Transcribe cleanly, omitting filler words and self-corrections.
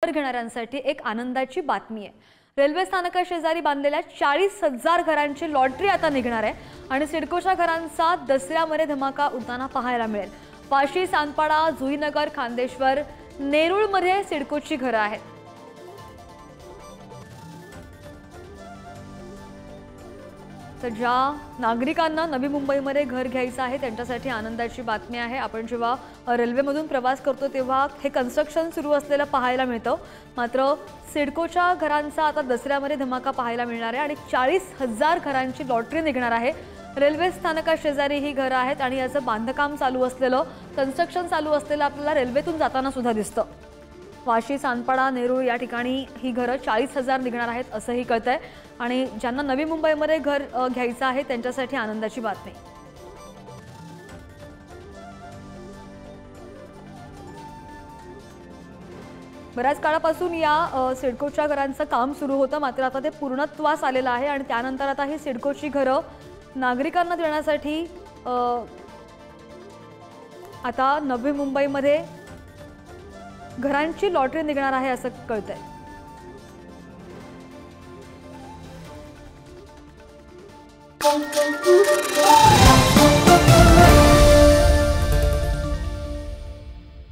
घेणाऱ्यांसाठी एक आनंदाची बातमी आहे। रेल्वे स्थानकाशेजारी बांधलेल्या 40,000 घरांची लॉटरी आता निघणार आहे आणि सिडकोच्या घरांचा दसऱ्यामध्ये धमाका उडताना पाहायला मिळेल। वाशी, सांदपाडा, जुईनगर, खांदेश्वर, नेरूळमध्ये सिडकोची घरं आहेत। तर ज्या नागरिकांना नवी मुंबईमध्ये घर घ्यायचं आहे त्यांच्यासाठी आनंदाची बातमी आहे। आपण जेव्हा रेल्वेमधून प्रवास करतो तेव्हा हे कन्स्ट्रक्शन सुरू असलेलं पाहायला मिळतं, मात्र सिडकोच्या घरांचा आता दसऱ्यामध्ये धमाका पाहायला मिळणार आहे आणि 40,000 घरांची लॉटरी निघणार आहे। रेल्वे स्थानकाशेजारी ही घरं आहेत आणि याचं बांधकाम चालू असलेलं, कन्स्ट्रक्शन चालू असलेलं आपल्याला रेल्वेतून जाताना सुद्धा दिसतं। वाशी, सांदपाडा, नेरूळ या ठिकाणी ही घरं 40,000 निघणार आहेत असंही कळतंय आणि ज्यांना नवी मुंबईमध्ये घर घ्यायचं आहे त्यांच्यासाठी आनंदाची बातमी। बऱ्याच काळापासून या सिडकोच्या घरांचं काम सुरू होतं, मात्र आता ते पूर्णत्वास आलेलं आहे आणि त्यानंतर आता ही सिडकोची घरं नागरिकांना देण्यासाठी आता नवी मुंबईमध्ये घरांची लॉटरी निघणार आहे असं कळतंय।